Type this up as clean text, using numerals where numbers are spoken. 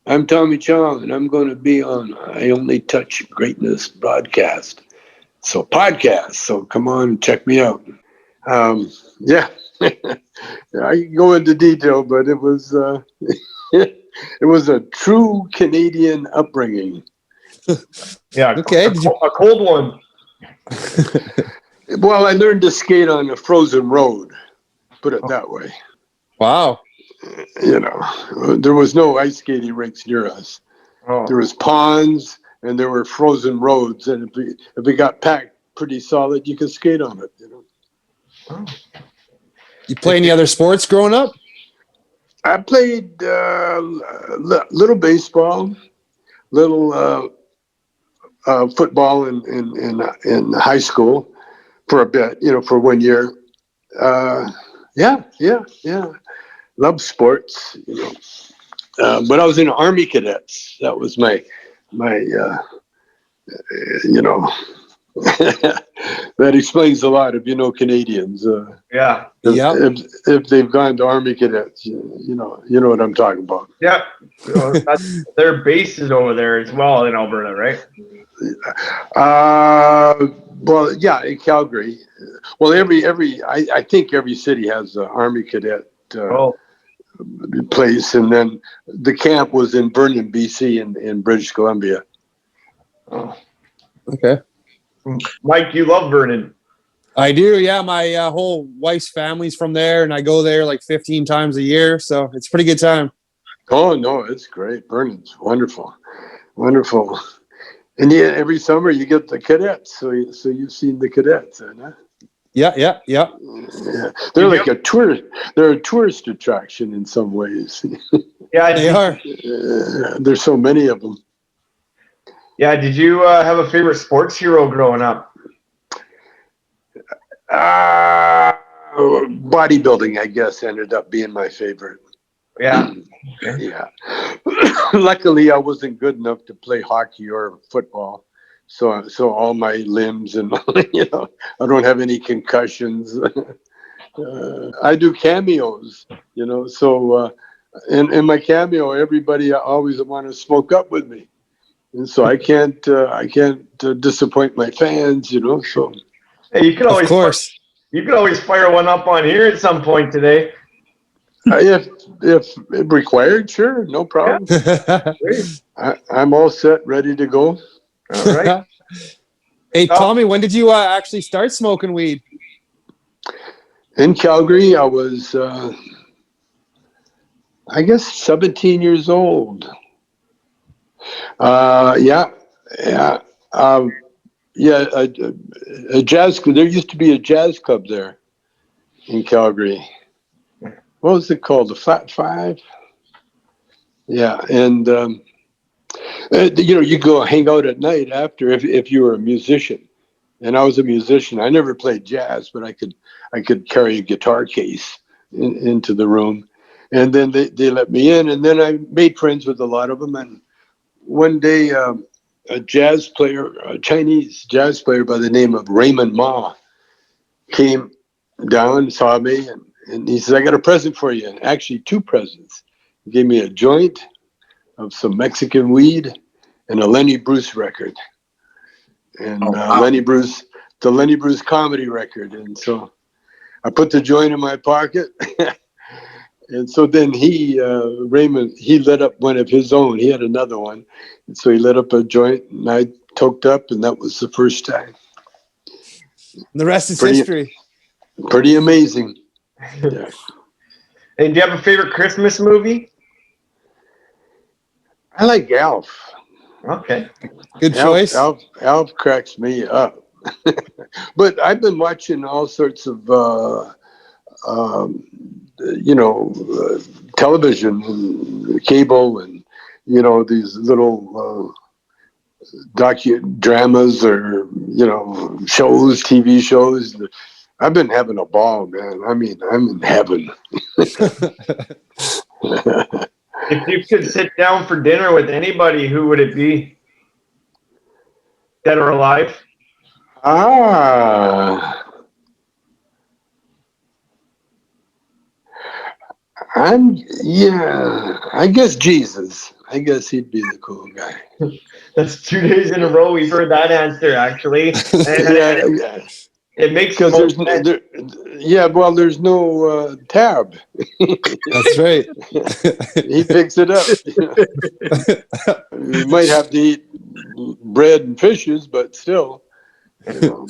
I'm Tommy Chong, and I'm going to be on I Only Touch Greatness broadcast. So, podcast. So, come on and check me out. Yeah. I can go into detail, but it was it was a true Canadian upbringing. Yeah, Okay. a cold one. Well, I learned to skate on a frozen road, put it that way. Wow. You know, there was no ice skating rinks near us. Oh. There was ponds and there were frozen roads, and if it got packed pretty solid, you could skate on it. You know. Oh. You play any other sports growing up? I played little baseball, little football in high school for a bit. You know, for 1 year. Yeah. Love sports. You know, but I was in Army Cadets. That was my you know. That explains a lot if you know Canadians. Yeah. If they've gone to Army Cadets, you know what I'm talking about. Yeah. Their base is over there as well in Alberta, right? Well, yeah, in Calgary. Well, I think every city has an Army Cadet place, and then the camp was in Vernon, BC, in British Columbia. Oh. Okay. Mike, you love Vernon. I do, yeah. My whole wife's family's from there, and I go there like 15 times a year, so it's a pretty good time. Oh, no, it's great. Vernon's wonderful. And yeah, every summer you get the cadets, so you've seen the cadets, huh? Yeah. Yeah, they're like they're a tourist attraction in some ways. Yeah, they are. There's so many of them. Yeah, did you have a favorite sports hero growing up? Bodybuilding, I guess, ended up being my favorite. Yeah. Yeah. Luckily, I wasn't good enough to play hockey or football, so all my limbs and I don't have any concussions. I do cameos, so in my cameo, everybody always want to smoke up with me. And so I can't disappoint my fans, So hey, you could always, of course, you could always fire one up on here at some point today. If required, sure, no problem. I'm all set, ready to go. All right. Hey, Tommy, when did you actually start smoking weed? In Calgary, I was, I guess, 17 years old. A jazz. There used to be a jazz club there in Calgary. What was it called? The Flat Five. Yeah, and you go hang out at night after if you were a musician, and I was a musician. I never played jazz, but I could carry a guitar case into the room, and then they let me in, and then I made friends with a lot of them, and one day, a Chinese jazz player by the name of Raymond Ma came down, saw me, and he said, "I got a present for you." And actually, two presents. He gave me a joint of some Mexican weed and a Lenny Bruce record. And the Lenny Bruce comedy record. And so I put the joint in my pocket. And so then Raymond, he lit up one of his own. He had another one. And so he lit up a joint, and I toked up, and that was the first time. The rest is history. Pretty amazing. Yeah. And do you have a favorite Christmas movie? I like Alf. Okay. Good choice. Alf cracks me up. But I've been watching all sorts of television and cable and, these little docu-dramas or, shows, TV shows. I've been having a ball, man. I mean, I'm in heaven. If you could sit down for dinner with anybody, who would it be? Dead or alive? I guess Jesus. I guess he'd be the cool guy. That's 2 days in a row we've heard that answer, actually. Yeah, yeah. It makes Because most there's sense. well, there's no tab. That's right. He picks it up. You might have to eat bread and fishes, but still, you know.